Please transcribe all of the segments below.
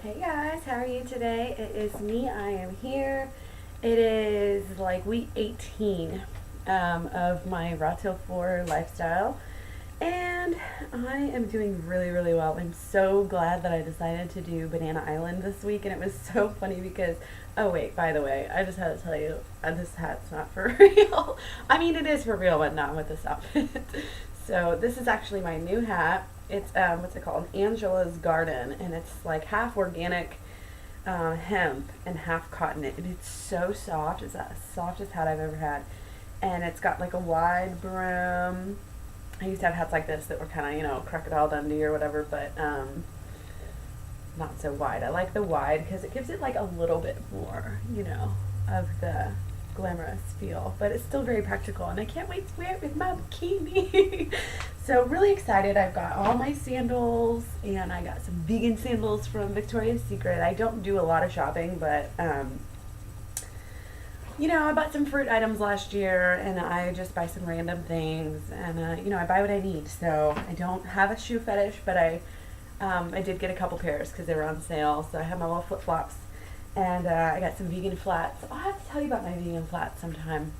Hey guys, how are you today? It is me. I am here. It is like week 18 of my Raw Till 4 lifestyle, and I am doing really, really well. I'm so glad that I decided to do Banana Island this week, and it was so funny because, oh, wait, by the way, I just had to tell you, this hat's not for real. I mean, it is for real, but not with this outfit. So, this is actually my new hat. It's what's it called? Angela's Garden, and it's like half organic hemp and half cotton. It's so soft. It's the softest hat I've ever had, and it's got like a wide brim. I used to have hats like this that were kind of Crocodile Dundee or whatever, but not so wide. I like the wide because it gives it like a little bit more of the glamorous feel, but it's still very practical, and I can't wait to wear it with my bikini. So really excited. I've got all my sandals, and I got some vegan sandals from Victoria's Secret. I don't do a lot of shopping, but I bought some fruit items last year, and I just buy some random things, and I buy what I need. So I don't have a shoe fetish, but I did get a couple pairs because they were on sale. So I have my little flip flops, and I got some vegan flats. I'll have to tell you about my vegan flats sometime.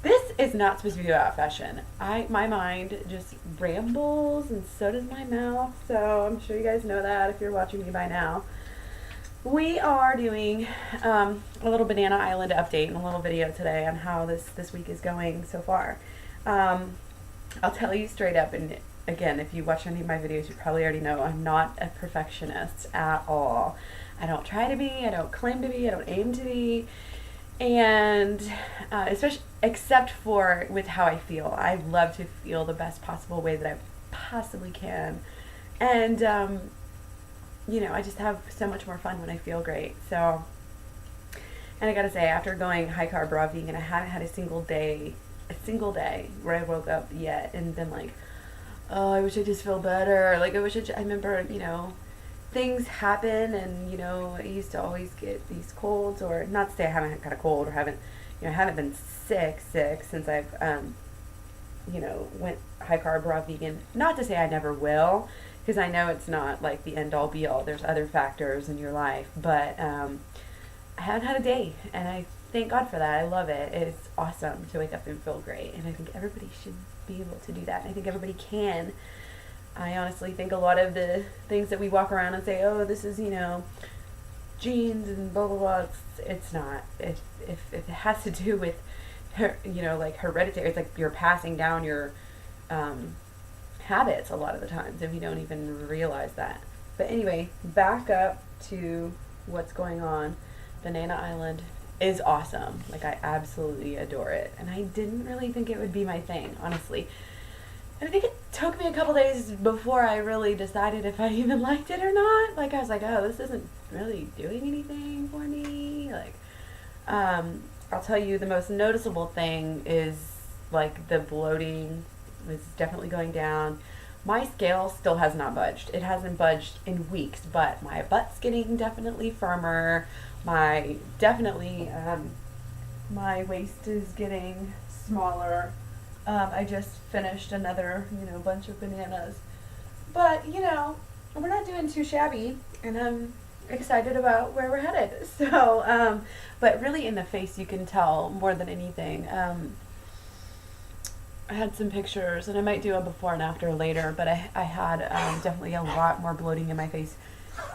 This is not supposed to be about fashion. My mind just rambles, and so does my mouth. So I'm sure you guys know that if you're watching me by now. We are doing a little Banana Island update and a little video today on how this week is going so far. I'll tell you straight up, and again, if you watch any of my videos, you probably already know I'm not a perfectionist at all. I don't try to be, I don't claim to be, I don't aim to be, and especially except for with how I feel. I love to feel the best possible way that I possibly can, and I just have so much more fun when I feel great. So, and I gotta say, after going high carb raw vegan, I haven't had a single day where I woke up yet and been like, oh, I wish I just feel better. Like I remember, things happen, and I used to always get these colds, or not to say I haven't got a cold or haven't been sick since I've went high carb raw vegan. Not to say I never will, because I know it's not like the end all be all. There's other factors in your life, but I haven't had a day, and I thank God for that. I love it. It's awesome to wake up and feel great, and I think everybody should be able to do that. And I think everybody can. I honestly think a lot of the things that we walk around and say, oh, this is, genes and blah, blah, blah, it's not. If it has to do with, like hereditary, it's like you're passing down your habits a lot of the times, and we don't even realize that. But anyway, back up to what's going on. Banana Island is awesome. Like, I absolutely adore it. And I didn't really think it would be my thing, honestly. And I think it took me a couple days before I really decided if I even liked it or not. Like, I was like, oh, this isn't really doing anything for me. Like, I'll tell you, the most noticeable thing is, like, the bloating is definitely going down. My scale still has not budged. It hasn't budged in weeks, but my butt's getting definitely firmer. My waist is getting smaller. I just finished another, bunch of bananas. But, we're not doing too shabby, and I'm excited about where we're headed. So, but really in the face you can tell more than anything. I had some pictures, and I might do a before and after later, but I had definitely a lot more bloating in my face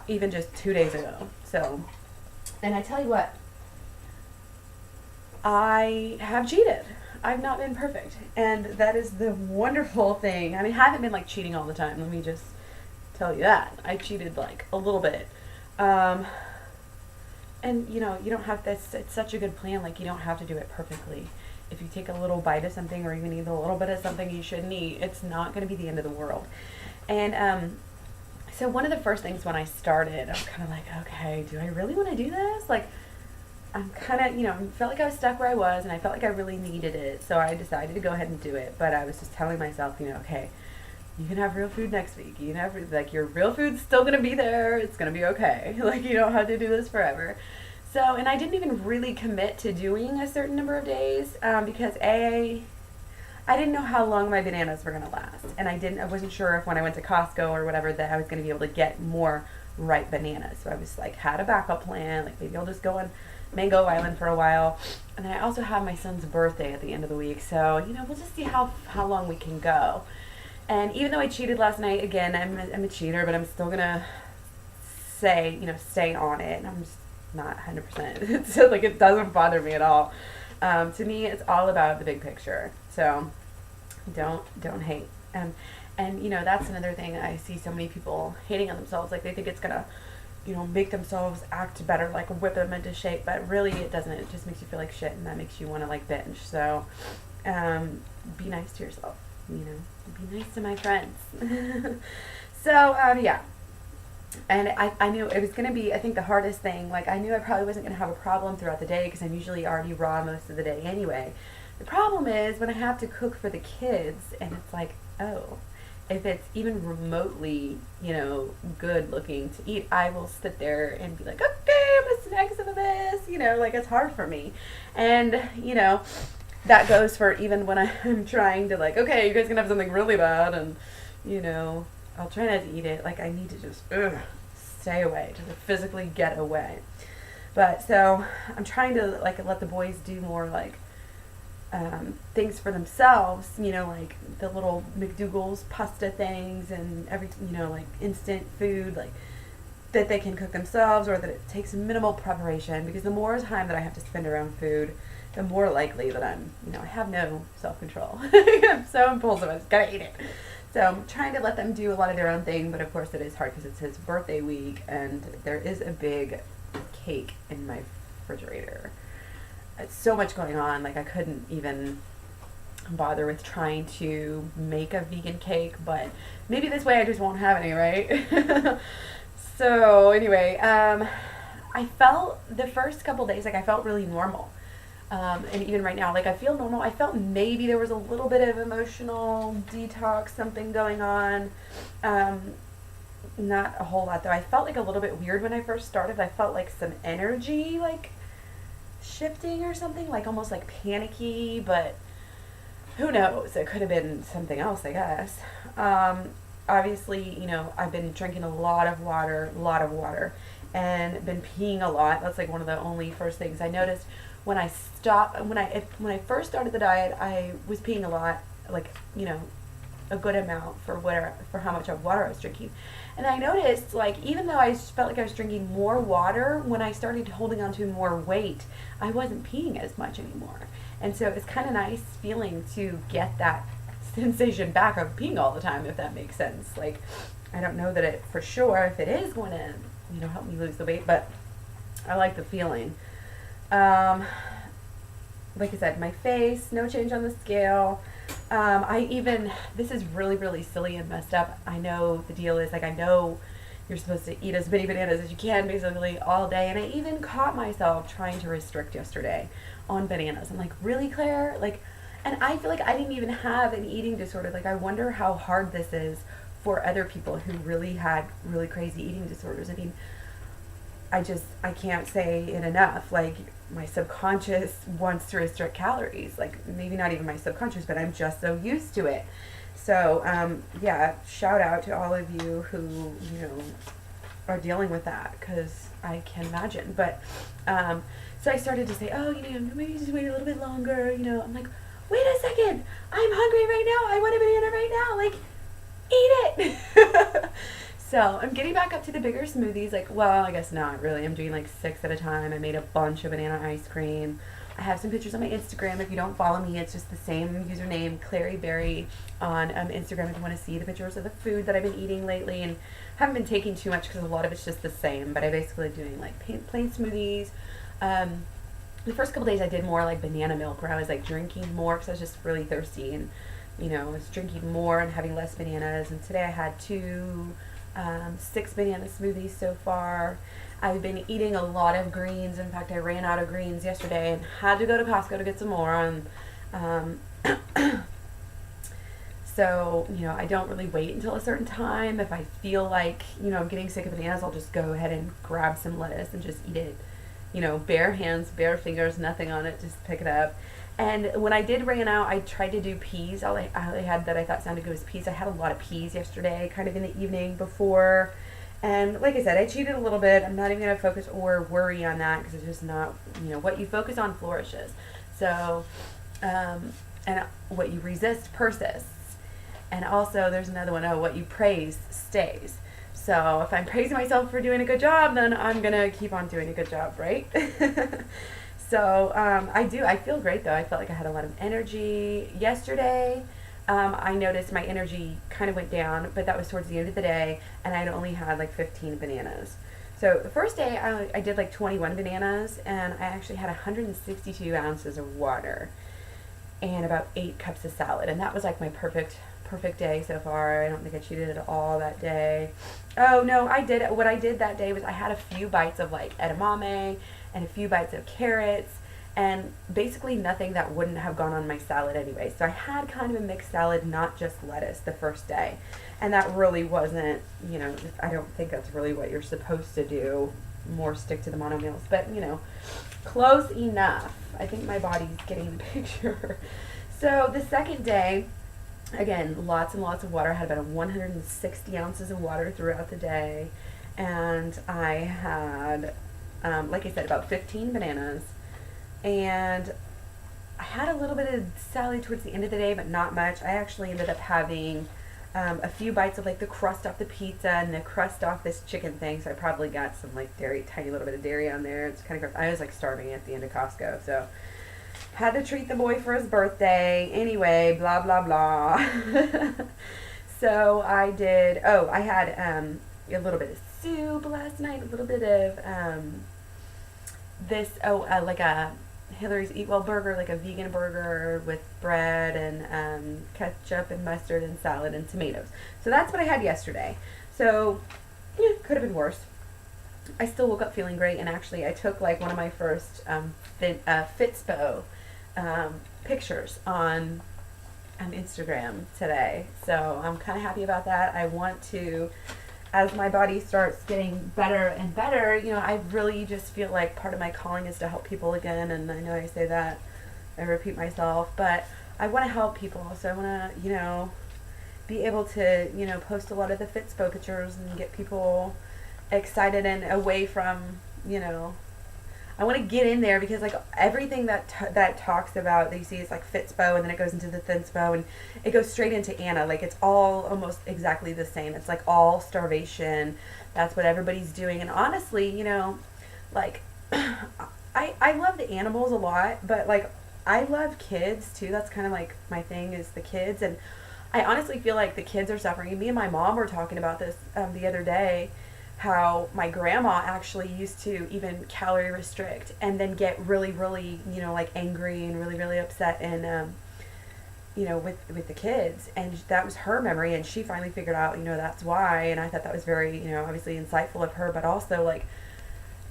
even just 2 days ago. So, and I tell you what, I have cheated. I've not been perfect, and that is the wonderful thing. I mean, I haven't been like cheating all the time. Let me just tell you that. I cheated like a little bit. And you don't have this, it's such a good plan, like you don't have to do it perfectly. If you take a little bite of something, or even eat a little bit of something you shouldn't eat, it's not going to be the end of the world. And so one of the first things when I started, I was kind of like, okay, do I really want to do this? Like, I'm kind of, felt like I was stuck where I was, and I felt like I really needed it. So I decided to go ahead and do it. But I was just telling myself, okay, you can have real food next week. You can have, like, your real food's still going to be there. It's going to be okay. Like, you don't have to do this forever. So, and I didn't even really commit to doing a certain number of days because I didn't know how long my bananas were going to last. And I wasn't sure if when I went to Costco or whatever that I was going to be able to get more ripe bananas. So I was like, had a backup plan, like maybe I'll just go on Mango Island for a while. And then I also have my son's birthday at the end of the week, so we'll just see how long we can go. And even though I cheated last night, again, I'm a cheater, but I'm still gonna stay on it. And I'm just not 100%. So like it doesn't bother me at all. To me, it's all about the big picture. So don't hate. And that's another thing I see so many people hating on themselves. Like they think it's gonna make themselves act better, like whip them into shape, but really it doesn't. It just makes you feel like shit, and that makes you want to like binge. So, be nice to yourself, be nice to my friends. So, yeah. And I knew it was going to be, I think, the hardest thing. Like, I knew I probably wasn't going to have a problem throughout the day because I'm usually already raw most of the day anyway. The problem is when I have to cook for the kids, and it's like, oh, if it's even remotely, good looking to eat, I will sit there and be like, okay, I'm going to snack some of this, like it's hard for me. And, that goes for even when I'm trying to like, okay, you guys can have something really bad and, I'll try not to eat it. Like I need to just stay away, to physically get away. But so I'm trying to like let the boys do more like things for themselves, like the little McDougal's pasta things and like instant food, like that they can cook themselves or that it takes minimal preparation, because the more time that I have to spend around food, the more likely that I have no self-control. I'm so impulsive, I just gotta eat it. So I'm trying to let them do a lot of their own thing, but of course it is hard because it's his birthday week and there is a big cake in my refrigerator. It's so much going on, like I couldn't even bother with trying to make a vegan cake, but maybe this way I just won't have any, right? So anyway, I felt the first couple days like I felt really normal. And even right now, like I feel normal. I felt maybe there was a little bit of emotional detox, something going on. Not a whole lot though. I felt like a little bit weird when I first started. I felt like some energy like shifting or something, like almost like panicky, but who knows? It could have been something else, I guess. Obviously, I've been drinking a lot of water, and been peeing a lot. That's like one of the only first things I noticed. When I first started the diet, I was peeing a lot, like, a good amount for how much of water I was drinking. And I noticed, like, even though I felt like I was drinking more water, when I started holding on to more weight, I wasn't peeing as much anymore. And so it's kind of nice feeling to get that sensation back of peeing all the time, if that makes sense. Like, I don't know that it for sure if it is going to, help me lose the weight, but I like the feeling. Like I said, my face, no change on the scale. This is really, really silly and messed up. I know the deal is, like, I know you're supposed to eat as many bananas as you can, basically, all day. And I even caught myself trying to restrict yesterday on bananas. I'm like, really, Claire? Like, and I feel like I didn't even have an eating disorder. Like, I wonder how hard this is for other people who really had really crazy eating disorders. I mean, I can't say it enough. Like, my subconscious wants to restrict calories. Like, maybe not even my subconscious, but I'm just so used to it. So, yeah, shout out to all of you who, are dealing with that, because I can imagine. But, so I started to say, oh, maybe just wait a little bit longer. I'm like, wait a second, I'm hungry right now. I want a banana right now. Like, eat it. So I'm getting back up to the bigger smoothies. Like, well, I guess not really. I'm doing like 6 at a time. I made a bunch of banana ice cream. I have some pictures on my Instagram. If you don't follow me, it's just the same username, Clary Berry, on Instagram if you want to see the pictures of the food that I've been eating lately. And haven't been taking too much because a lot of it's just the same. But I basically doing like plain smoothies. The first couple days I did more like banana milk, where I was like drinking more because I was just really thirsty, and I was drinking more and having less bananas. And today I had 6 banana smoothies so far. I've been eating a lot of greens. In fact, I ran out of greens yesterday and had to go to Costco to get some more. And so, I don't really wait until a certain time. If I feel like, I'm getting sick of bananas, I'll just go ahead and grab some lettuce and just eat it. Bare hands, bare fingers, nothing on it, just pick it up. And when I did ran out, I tried to do peas. All I had that I thought sounded good was peas. I had a lot of peas yesterday, kind of in the evening before. And like I said, I cheated a little bit. I'm not even going to focus or worry on that because it's just not, what you focus on flourishes. So, and what you resist persists. And also, there's another one, what you praise stays. So, if I'm praising myself for doing a good job, then I'm going to keep on doing a good job, right? So, I feel great though. I felt like I had a lot of energy yesterday. I noticed my energy kind of went down, but that was towards the end of the day, and I'd only had like 15 bananas. So the first day, I did like 21 bananas, and I actually had 162 ounces of water and about 8 cups of salad, and that was like my perfect day so far. I don't think I cheated at all that day. Oh no, I did. What I did that day was I had a few bites of like edamame and a few bites of carrots, and basically nothing that wouldn't have gone on my salad anyway. So I had kind of a mixed salad, not just lettuce, the first day. And that really wasn't, I don't think that's really what you're supposed to do. More stick to the mono meals. But, close enough. I think my body's getting the picture. So the second day, again, lots and lots of water. I had about 160 ounces of water throughout the day. And I had, like I said, about 15 bananas. And I had a little bit of salad towards the end of the day, but not much. I actually ended up having a few bites of like the crust off the pizza and the crust off this chicken thing. So I probably got some like tiny little bit of dairy on there. It's kind of gross. I was like starving at the end of Costco. So had to treat the boy for his birthday. Anyway, blah, blah, blah. So I did, I had a little bit of soup last night, a little bit of like a Hillary's Eat Well burger, like a vegan burger with bread and ketchup and mustard and salad and tomatoes. So that's what I had yesterday. So, could have been worse. I still woke up feeling great, and actually I took like one of my first Fitspo pictures on Instagram today. So I'm kind of happy about that. I want to, as my body starts getting better and better, I really just feel like part of my calling is to help people again. And I know I say that, I repeat myself, but I want to help people. So I want to, be able to, post a lot of the Fitspo pictures and get people excited and away from, I want to get in there because like everything that talks about that you see is like Fitspo, and then it goes into the Thinspo, and it goes straight into Anna. Like it's all almost exactly the same. It's like all starvation. That's what everybody's doing. And honestly, like I love the animals a lot, but like I love kids too. That's kind of like my thing is the kids. And I honestly feel like the kids are suffering. And me and my mom were talking about this the other day, how my grandma actually used to even calorie restrict and then get really, really, like angry and really, really upset and, with the kids. And that was her memory. And she finally figured out, that's why. And I thought that was very, obviously insightful of her, but also like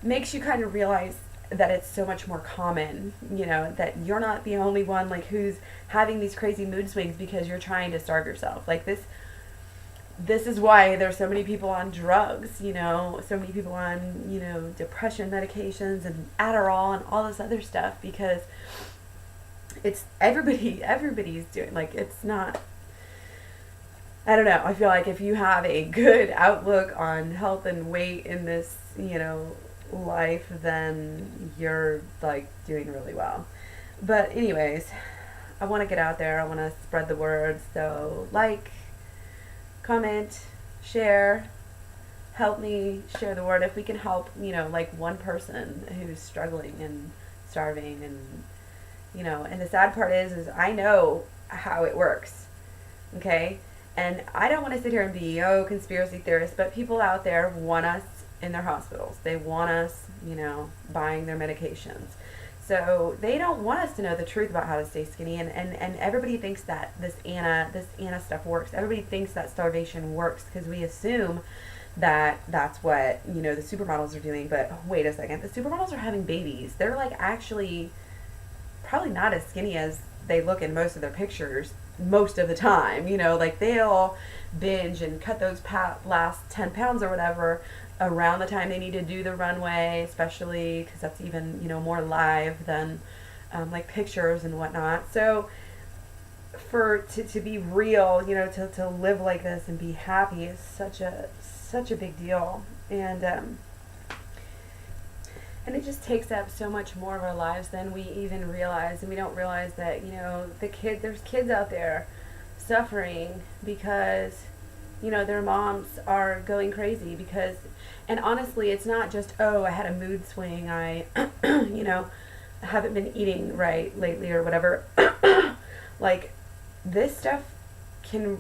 makes you kind of realize that it's so much more common, that you're not the only one like who's having these crazy mood swings because you're trying to starve yourself. Like this is why there's so many people on drugs, so many people on, depression medications and Adderall and all this other stuff, because it's everybody's doing, like, it's not, I don't know. I feel like if you have a good outlook on health and weight in this, life, then you're like doing really well. But anyways, I want to get out there. I want to spread the word. So comment, share, help me share the word. If we can help, like one person who's struggling and starving and the sad part is I know how it works. Okay. And I don't want to sit here and be, conspiracy theorists, but people out there want us in their hospitals. They want us, buying their medications. So they don't want us to know the truth about how to stay skinny, and everybody thinks that this Anna stuff works. Everybody thinks that starvation works because we assume that that's what, the supermodels are doing. But wait a second, the supermodels are having babies. They're like actually probably not as skinny as they look in most of their pictures most of the time. Like they'll binge and cut those last 10 pounds or whatever around the time they need to do the runway, especially because that's even, more live than like pictures and whatnot. So to be real, to live like this and be happy is such such a big deal. And it just takes up so much more of our lives than we even realize. And we don't realize that, there's kids out there suffering because, their moms are going crazy and honestly, it's not just, oh, I had a mood swing, I, haven't been eating right lately or whatever. Like, this stuff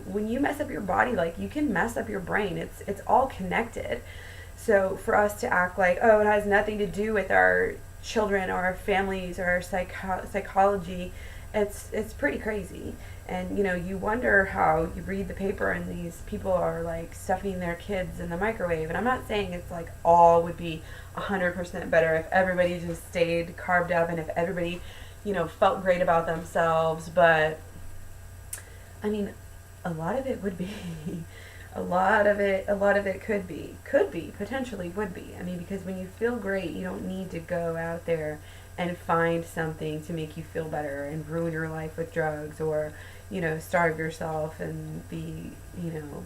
when you mess up your body, like, you can mess up your brain. It's all connected. So for us to act like, oh, it has nothing to do with our children or our families or our psychology, it's pretty crazy. And, you wonder how you read the paper and these people are, like, stuffing their kids in the microwave. And I'm not saying it's, like, all would be 100% better if everybody just stayed carved up and if everybody, felt great about themselves. But, I mean, a lot of it would be. A lot of it could be, potentially would be. I mean, because when you feel great, you don't need to go out there and find something to make you feel better and ruin your life with drugs or, starve yourself and be,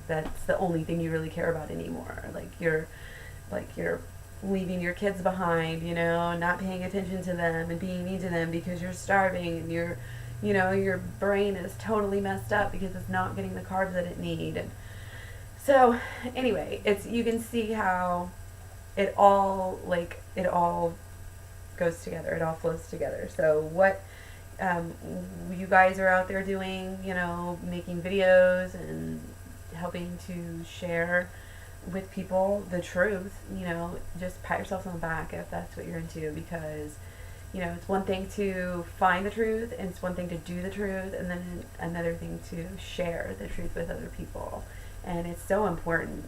that's the only thing you really care about anymore. Like you're leaving your kids behind, not paying attention to them and being mean to them because you're starving and your brain is totally messed up because it's not getting the carbs that it needs. So anyway, you can see how it all goes together. It all flows together. So what you guys are out there doing, making videos and helping to share with people the truth, just pat yourself on the back if that's what you're into, because it's one thing to find the truth and it's one thing to do the truth, and then another thing to share the truth with other people. And it's so important,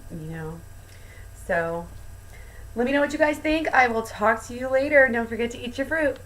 So let me know what you guys think. I will talk to you later. Don't forget to eat your fruit.